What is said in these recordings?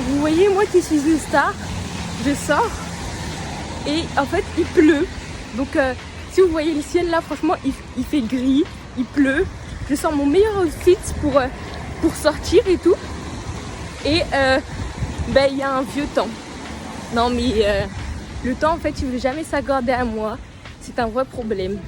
vous voyez, moi qui suis une star, je sors et en fait il pleut. Donc si vous voyez le ciel là, franchement il fait gris, il pleut. Je sors mon meilleur outfit pour sortir et tout. Et il y a un vieux temps. Non mais le temps en fait il ne veut jamais s'accorder à moi. C'est un vrai problème.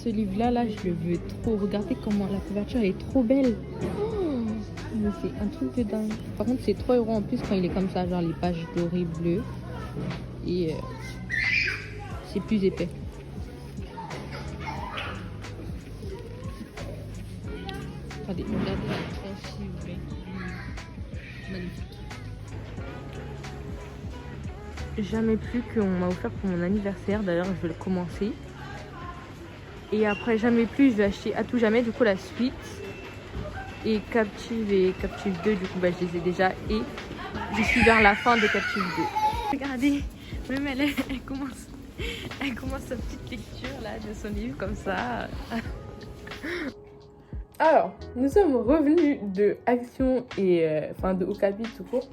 Ce livre là je le veux trop. Regardez comment la couverture est trop belle. Oh, mais c'est un truc de dingue. Par contre c'est 3 € en plus quand il est comme ça, genre les pages dorées bleues. Et c'est plus épais. Regardez, regardez la tranche s'il vous plaît. Magnifique. Jamais plus qu'on m'a offert pour mon anniversaire. D'ailleurs je vais le commencer. Et après jamais plus je vais acheter à tout jamais du coup la suite. Et Captive et Captive 2 du coup je les ai déjà. Et je suis vers la fin de Captive 2. Regardez, même elle commence sa petite lecture là de son livre comme ça. Alors, nous sommes revenus de Action et de Okapi tout court.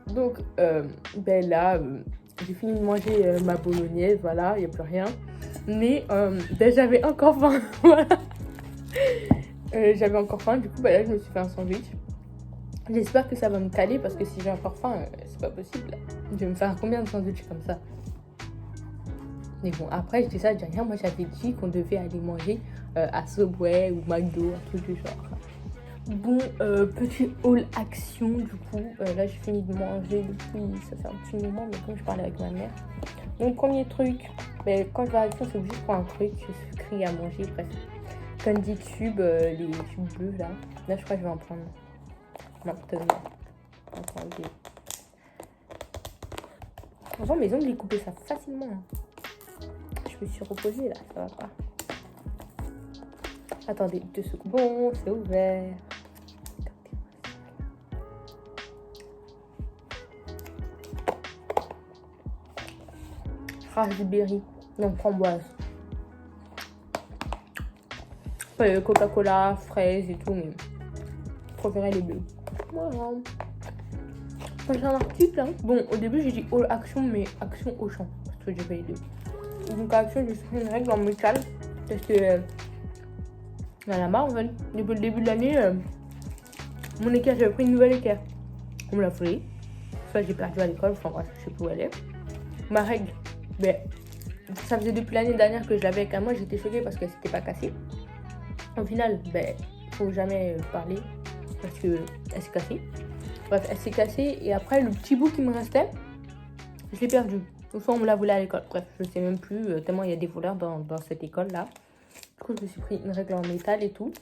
Donc là, j'ai fini de manger ma bolognaise, voilà, il n'y a plus rien. Mais j'avais encore faim, voilà. J'avais encore faim, du coup là je me suis fait un sandwich. J'espère que ça va me caler parce que si j'ai encore faim, c'est pas possible. Je vais me faire combien de sandwichs comme ça? Mais bon, après je dis ça, je dis rien. Moi j'avais dit qu'on devait aller manger à Subway ou McDo, un truc du genre. Bon, petit haul Action du coup. Là j'ai fini de manger depuis, ça fait un petit moment, mais comme je parlais avec ma mère. Donc premier truc, quand je vais à Action c'est juste pour un truc sucré à manger, bref. Candy Tube, les tubes bleus là. Là je crois que je vais en prendre. Non, tellement. Attendez. Franchement, mes ongles, ils coupaient ça facilement. Je me suis reposée là, ça va pas. Attendez, 2 secondes. Bon, c'est ouvert. Raspberry. Non, framboise. Coca-Cola, fraise et tout, mais je préférais les bleus. Voilà. J'ai un article hein. Bon, au début j'ai dit All Action, mais Action au champ. Parce que j'ai fait les deux. Donc à Action, j'ai fait une règle en métal. Parce que j'en ai marre en fait. Depuis le début de l'année, mon équerre, j'avais pris une nouvelle équerre. On me l'a volée. Soit j'ai perdu à l'école, enfin bref, je sais plus où elle est. Ma règle, ça faisait depuis l'année dernière que je l'avais avec moi. J'étais choquée parce qu'elle s'était pas cassée. Au final, faut jamais parler parce que elle s'est cassée. Bref, elle s'est cassée et après le petit bout qui me restait, je l'ai perdu. Ou soit on me l'a volé à l'école. Bref, je sais même plus tellement il y a des voleurs dans cette école là. Du coup, je me suis pris une règle en métal et tout.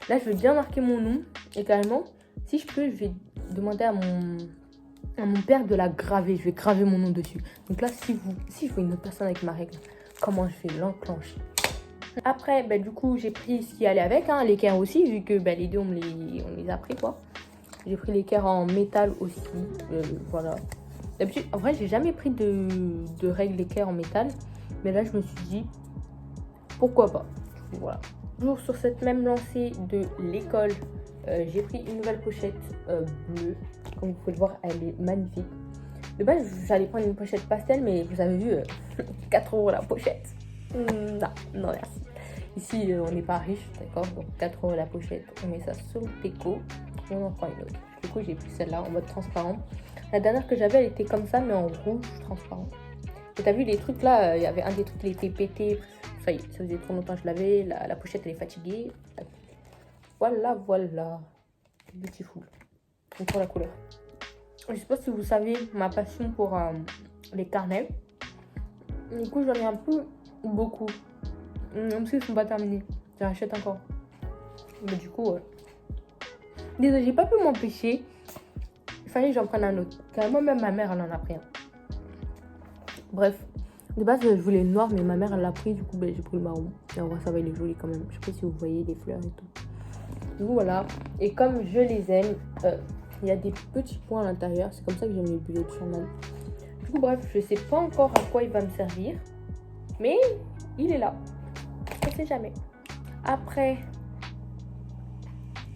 Là, je vais bien marquer mon nom et carrément, si je peux, je vais demander à mon père de la graver. Je vais graver mon nom dessus. Donc là, si je vois une autre personne avec ma règle, comment je vais l'enclencher? Après, du coup, j'ai pris ce qui allait avec, hein, l'équerre aussi, vu que les deux, on les a pris, quoi. J'ai pris l'équerre en métal aussi, voilà. D'habitude, en vrai, j'ai jamais pris de règle d'équerre en métal, mais là, je me suis dit, pourquoi pas. Du coup, voilà. Toujours sur cette même lancée de l'école, j'ai pris une nouvelle pochette bleue. Comme vous pouvez le voir, elle est magnifique. De base, j'allais prendre une pochette pastel, mais vous avez vu, 4 € la pochette. Non merci. Ici on n'est pas riche, d'accord, donc 4 € la pochette, on met ça sur le déco et on en prend une autre. Du coup j'ai pris celle-là en mode transparent. La dernière que j'avais elle était comme ça mais en rouge transparent. Et t'as vu les trucs là, il y avait un des trucs qui était pété, ça y est, ça faisait trop longtemps que je l'avais, la pochette elle est fatiguée. Voilà, beautiful. Donc pour la couleur. Je sais pas si vous savez ma passion pour les carnets. Du coup j'en ai un peu beaucoup. Même s'ils sont pas terminés. J'en achète encore. Mais du coup, désolé, j'ai pas pu m'empêcher. Il fallait que j'en prenne un autre. Carrément, même ma mère, elle en a pris un. Bref. De base, je voulais le noir, mais ma mère, elle l'a pris. Du coup, j'ai pris le marron. Et en vrai, ça va, il est joli quand même. Je sais pas si vous voyez les fleurs et tout. Du coup, voilà. Et comme je les aime, il y a des petits points à l'intérieur. C'est comme ça que j'aime les bullet journal. Du coup, bref, je sais pas encore à quoi il va me servir. Mais il est là. On sait jamais. Après,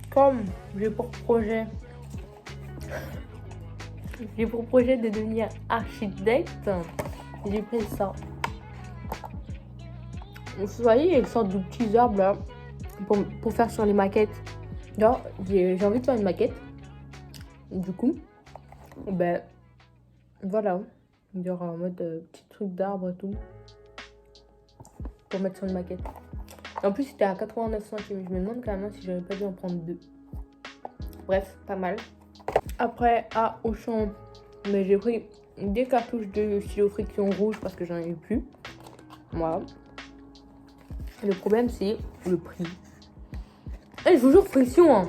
comme j'ai pour projet de devenir architecte, j'ai pris ça. Vous voyez, il y a une sorte de petits arbres là pour faire sur les maquettes. Genre, j'ai envie de faire une maquette. Du coup, ben voilà. Il y aura en mode petit truc d'arbre et tout. Pour mettre sur une maquette. En plus, c'était à 89 centimes. Je me demande quand même si j'avais pas dû en prendre 2. Bref, pas mal. Après, à Auchan, mais j'ai pris des cartouches de stylo friction rouge parce que j'en ai eu plus. Voilà. Le problème, c'est le prix. Et je vous jure, friction, hein.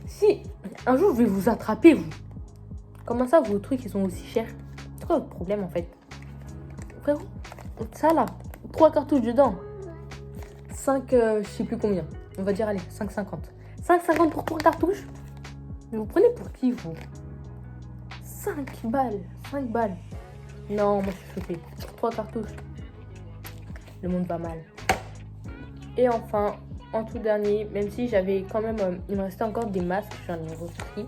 Si un jour je vais vous attraper, vous. Comment ça, vos trucs, ils sont aussi chers? C'est quoi votre problème, en fait? Frérot, ça là, 3 cartouches dedans. 5, je sais plus combien. On va dire, allez, 5,50. 5,50 pour 3 cartouches? Mais vous prenez pour qui, vous? 5 balles. 5 balles. Non, moi, je suis choquée. 3 cartouches. Le monde va mal. Et enfin, en tout dernier, même si j'avais quand même... il me restait encore des masques, j'en ai repris.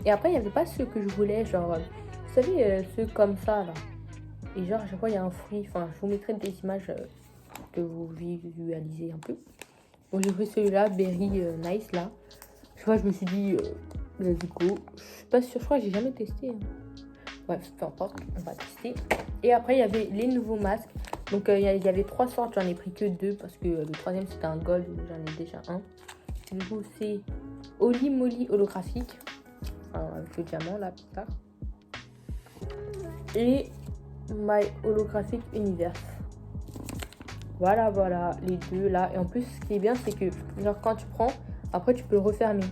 Et après, il n'y avait pas ceux que je voulais, genre... vous savez, ceux comme ça, là. Et genre, à chaque fois, il y a un fruit. Enfin, je vous mettrai des images que vous visualisez un peu. Donc, j'ai pris celui-là, Berry Nice, là. Je vois, je me suis dit, let's go. Je suis pas sûre, je crois que j'ai jamais testé. Hein. Bref, peu importe, on va tester. Et après, il y avait les nouveaux masques. Donc, il y avait 3 sortes, j'en ai pris que 2 parce que le troisième, c'était un gold, j'en ai déjà un. Du coup, c'est Holy Moly holographique. Enfin, avec le diamant, là, plus tard. Et My holographique Universe. Voilà, les deux là. Et en plus, ce qui est bien, c'est que genre quand tu prends, après tu peux le refermer.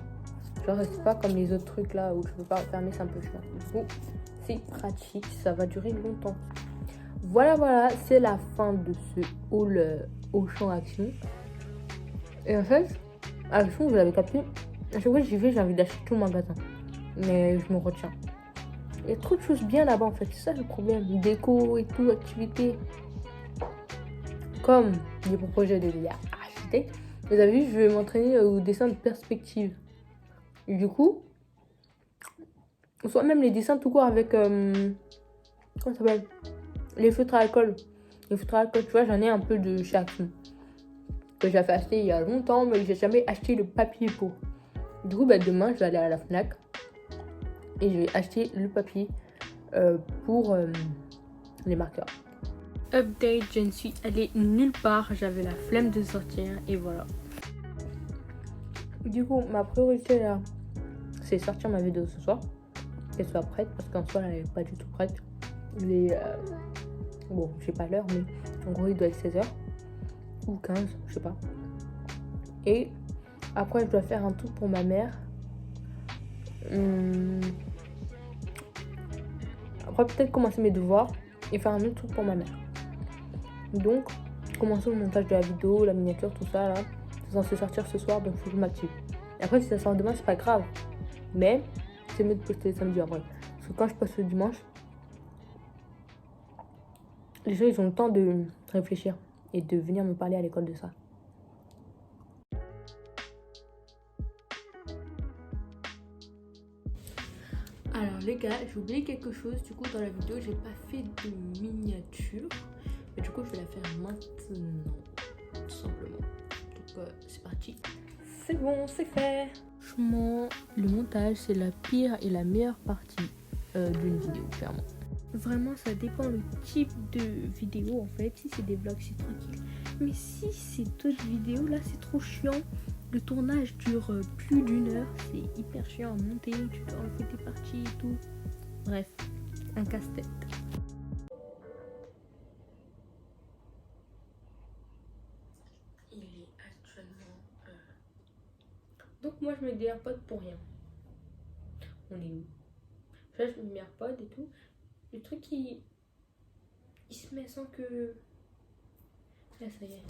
Genre, c'est pas comme les autres trucs là où tu peux pas refermer, c'est un peu chiant. Du coup, c'est pratique, ça va durer longtemps. Voilà, c'est la fin de ce haul Auchan Action. Et en fait, Action, vous l'avez capté, à chaque fois que j'y vais, j'ai envie d'acheter tout le magasin. Mais je me retiens. Il y a trop de choses bien là-bas en fait, c'est ça le problème. Déco et tout, activité. Comme j'ai pour projet de devenir architecte, vous avez vu, je vais m'entraîner au dessin de perspective. Et du coup, soit même les dessins tout court avec, comment ça s'appelle? Les feutres à alcool. Les feutres à alcool, tu vois, j'en ai un peu de chaque. Que j'avais acheté il y a longtemps, mais j'ai jamais acheté le papier pour. Du coup, demain, je vais aller à la Fnac. Et je vais acheter le papier pour les marqueurs. Update, je ne suis allée nulle part. J'avais la flemme de sortir et voilà. Du coup, ma priorité là, c'est sortir ma vidéo ce soir. Qu'elle soit prête parce qu'en soi, elle n'est pas du tout prête. Bon, je sais pas l'heure, mais en gros, il doit être 16h ou 15, je sais pas. Et après, je dois faire un truc pour ma mère. Après, peut-être commencer mes devoirs et faire un autre truc pour ma mère. Donc, commencer le montage de la vidéo, la miniature, tout ça là. C'est censé sortir ce soir, donc il faut que je m'active. Et après, si ça sort demain, c'est pas grave. Mais c'est mieux de poster le samedi après. Parce que quand je poste le dimanche, les gens ils ont le temps de réfléchir et de venir me parler à l'école de ça. Alors les gars, j'ai oublié quelque chose. Du coup, dans la vidéo, j'ai pas fait de miniature. Mais du coup, je vais la faire maintenant. Tout simplement. Donc, c'est parti. C'est bon, c'est fait. Franchement, le montage, c'est la pire et la meilleure partie d'une vidéo, clairement. Vraiment, ça dépend le type de vidéo, en fait. Si c'est des vlogs, c'est tranquille. Mais si c'est d'autres vidéos, là, c'est trop chiant. Le tournage dure plus d'1 heure. C'est hyper chiant à monter. Tu dois enlever tes parties et tout. Bref, un casse-tête. Il est actuellement... Donc moi, je mets des AirPods pour rien. On est où? Là, je mets mes AirPods et tout. Le truc, il se met sans que... Là, ça y est.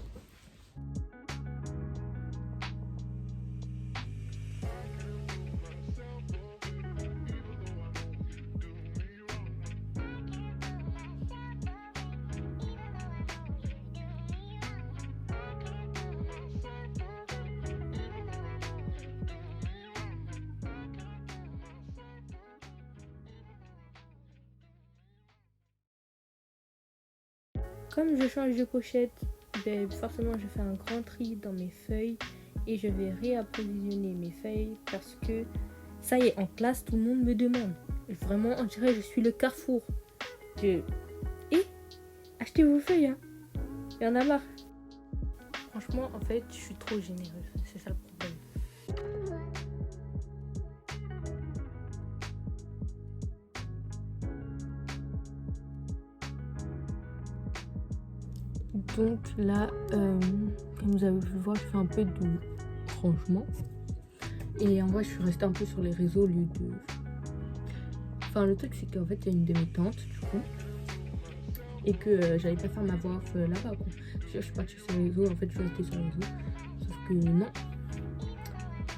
comme je change de pochette, ben, forcément je fais un grand tri dans mes feuilles et je vais réapprovisionner mes feuilles parce que ça y est, en classe, tout le monde me demande. Vraiment, on dirait que je suis le Carrefour. Et achetez vos feuilles, hein. Il y en a marre. Franchement, en fait, je suis trop généreuse. C'est ça le problème. Donc là, comme vous avez pu le voir, je fais un peu de rangement. Et en vrai, je suis restée un peu sur les réseaux au lieu de... Enfin, le truc, c'est qu'en fait, il y a une de mes tantes, du coup, et que j'allais pas faire ma voix off là-bas, quoi. Je suis partie sur les réseaux, en fait, je suis restée sur les réseaux. Sauf que non.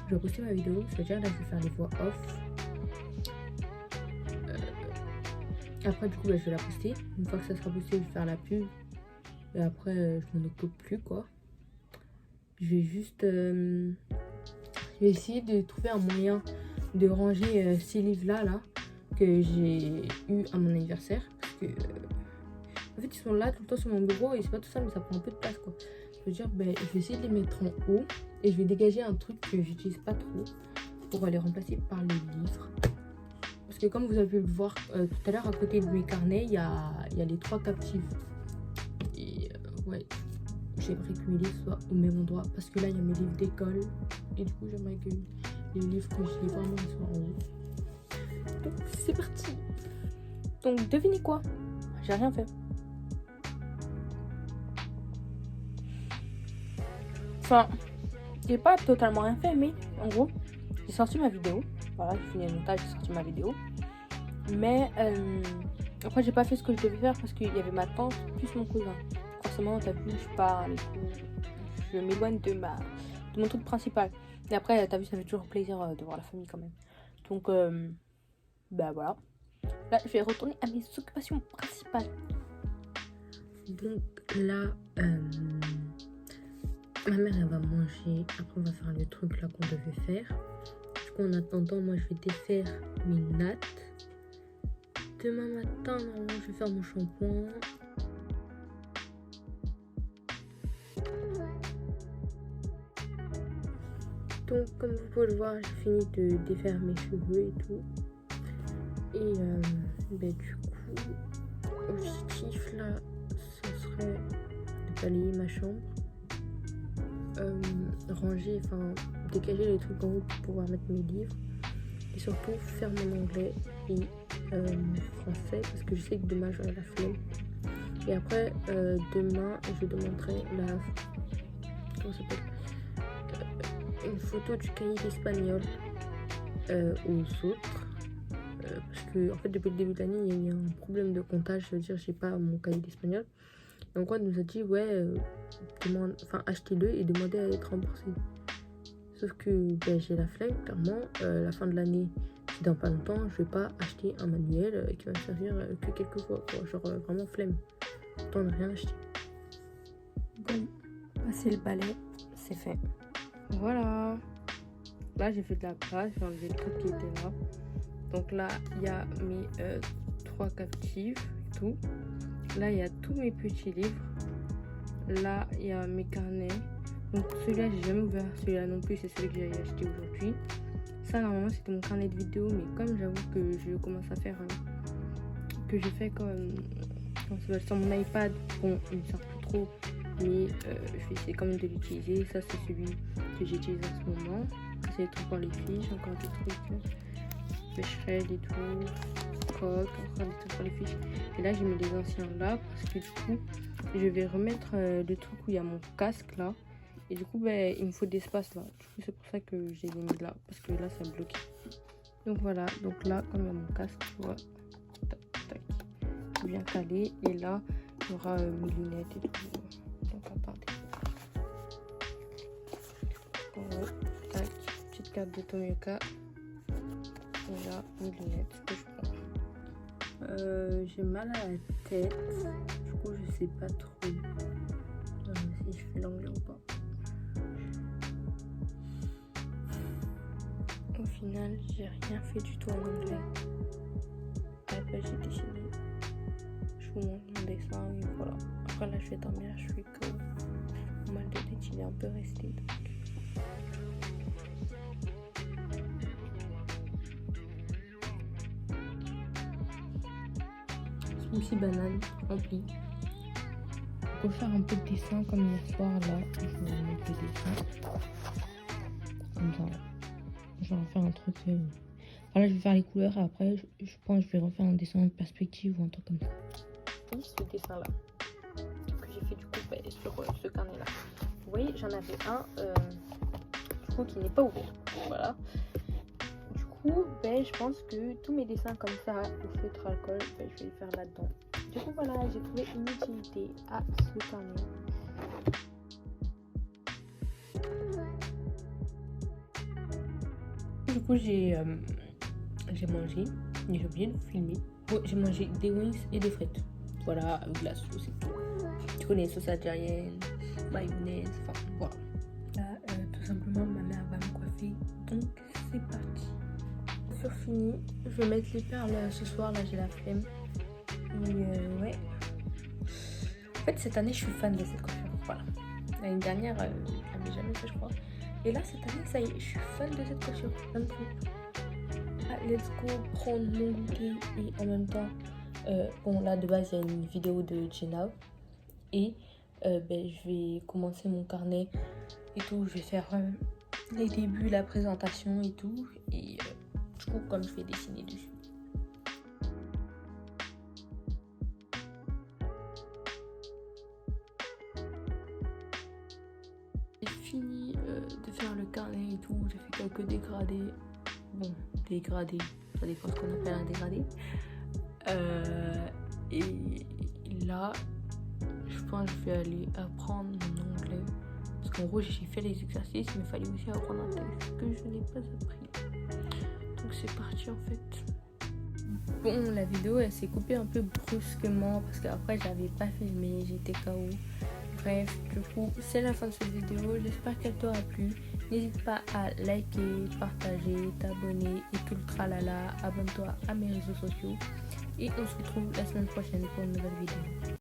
Je vais poster ma vidéo, c'est-à-dire là, je vais faire les voix off. Après, du coup, bah, je vais la poster. Une fois que ça sera posté, je vais faire la pub. Et après, je m'en occupe plus, quoi. Je vais juste... je vais essayer de trouver un moyen de ranger ces livres-là, là, que j'ai eu à mon anniversaire. Parce que... en fait, ils sont là tout le temps sur mon bureau et c'est pas tout ça, mais ça prend un peu de place, quoi. Je veux dire, ben, je vais essayer de les mettre en haut et je vais dégager un truc que j'utilise pas trop pour les remplacer par les livres. Parce que comme vous avez pu le voir tout à l'heure, à côté de mes carnets, il y a les 3 captives. Et ouais, j'aimerais que mes livres soient au même endroit parce que là, il y a mes livres d'école et du coup, j'aimerais que les livres que j'ai vraiment soient en haut. Donc, c'est parti. Donc, devinez quoi? J'ai rien fait. Enfin, j'ai pas totalement rien fait, mais en gros, j'ai sorti ma vidéo. Voilà, j'ai fini le montage, j'ai sorti ma vidéo. Mais après, j'ai pas fait ce que je devais faire parce qu'il y avait ma tante plus mon cousin. Forcément, t'as vu, je parle et tout. Je m'éloigne de mon truc principal. Et après, t'as vu, ça fait toujours plaisir de voir la famille quand même. Donc, bah voilà. Là, je vais retourner à mes occupations principales. Donc là, ma mère, elle va manger. Après, on va faire le truc là qu'on devait faire. Du coup, en attendant, moi, je vais défaire mes nattes. Demain matin, normalement, je vais faire mon shampoing. Donc, comme vous pouvez le voir, j'ai fini de défaire mes cheveux et tout. Et ben, du coup, l'objectif là, ce serait de balayer ma chambre. Ranger, enfin dégager les trucs en haut pour pouvoir mettre mes livres et surtout faire mon anglais et français parce que je sais que demain j'aurai la flemme. Et après demain je demanderai comment ça s'appelle, une photo du cahier d'espagnol aux autres parce que en fait depuis le début de l'année il y a eu un problème de comptage, ça veut dire j'ai pas mon cahier d'espagnol. Donc on nous a dit ouais achetez-le et demandez à être remboursé. Sauf que ben, j'ai la flemme, clairement. La fin de l'année, c'est dans pas longtemps. Je vais pas acheter un manuel qui va me servir que quelques fois, quoi. Genre vraiment flemme. Autant ne rien acheter. Bon, passer le balai, c'est fait. Voilà. Là, j'ai fait de la place, j'ai enlevé le truc qui était là. Donc là, il y a mes 3 captives et tout. Là, il y a tous mes petits livres. Là, il y a mes carnets. Donc celui-là, j'ai jamais ouvert. Celui-là non plus, c'est celui que j'ai acheté aujourd'hui. Ça, normalement, c'était mon carnet de vidéo. Mais comme j'avoue que je commence à faire... que je fais comme... sur mon iPad. Bon, il ne sert plus trop. Mais je vais essayer quand même de l'utiliser. Ça, c'est celui que j'utilise en ce moment. C'est des trucs pour les fiches. Encore des trucs... pêcherelles et tout. Coque. Encore des trucs pour les fiches. Et là, j'ai mis les anciens là. Parce que du coup, je vais remettre le truc où il y a mon casque là. Et du coup, ben, il me faut d'espace là. Du coup, c'est pour ça que j'ai mis là. Parce que là, ça bloque. Donc voilà. Donc là, comme il y a mon casque, tu vois. Tac, tac. C'est bien calé. Et là, il y aura mes lunettes et tout. Donc attendez. Voilà. Tac. Petite carte de Tomioka. Et là, mes lunettes que je prends. J'ai mal à la tête. Du coup, je sais pas trop si je fais l'anglais ou pas. Au final, j'ai rien fait du tout en anglais. Après, j'ai dessiné. Je vous montre mon dessin et voilà. Après là je vais dormir, je suis que mon mal de tête il est un peu resté. Smoothie banane rempli. Pour faire un peu de dessin comme hier soir là, je vais vous mettre le dessin. Comme ça. Je vais refaire un truc. Voilà, je vais faire les couleurs et après je pense que je vais refaire un dessin en perspective ou un truc comme ça. Et ce dessin là que j'ai fait du coup sur ce carnet là. Vous voyez, j'en avais un du coup qui n'est pas ouvert. Voilà. Du coup, je pense que tous mes dessins comme ça au feutre alcool, je vais les faire là-dedans. Du coup voilà, j'ai trouvé une utilité à ce carnet. Du coup j'ai mangé, j'ai oublié de vous filmer. J'ai mangé des wings et des frites. Voilà, avec la sauce et tout. Tu connais les sauces algériennes, mayonnaise, enfin voilà. Là, tout simplement ma mère va me coiffer, donc c'est parti. Sur fini, je vais mettre les perles ce soir, là j'ai la flemme. Et ouais. En fait cette année je suis fan de cette coiffure, voilà. L'année dernière, je l'avais jamais fait je crois. Et là cette année ça y est, je suis fan de cette coiffure, j'aime trop. Let's go prendre mon goûter et en même temps, bon là de base il y a une vidéo de Jenna et je vais commencer mon carnet et tout, je vais faire les débuts, la présentation et tout et du coup comme je vais dessiner dessus. J'ai fini de faire le carnet et tout, j'ai fait quelques dégradés. Bon, dégradé, ça dépend ce qu'on appelle un dégradé. Et là, je pense que je vais aller apprendre mon anglais. Parce qu'en gros, j'ai fait les exercices, mais il fallait aussi apprendre un texte que je n'ai pas appris. Donc c'est parti en fait. Bon, la vidéo elle s'est coupée un peu brusquement parce qu'après j'avais pas filmé, j'étais KO. Bref, du coup, c'est la fin de cette vidéo. J'espère qu'elle t'aura plu. N'hésite pas à liker, partager, t'abonner et tout le tralala. Abonne-toi à mes réseaux sociaux. Et on se retrouve la semaine prochaine pour une nouvelle vidéo.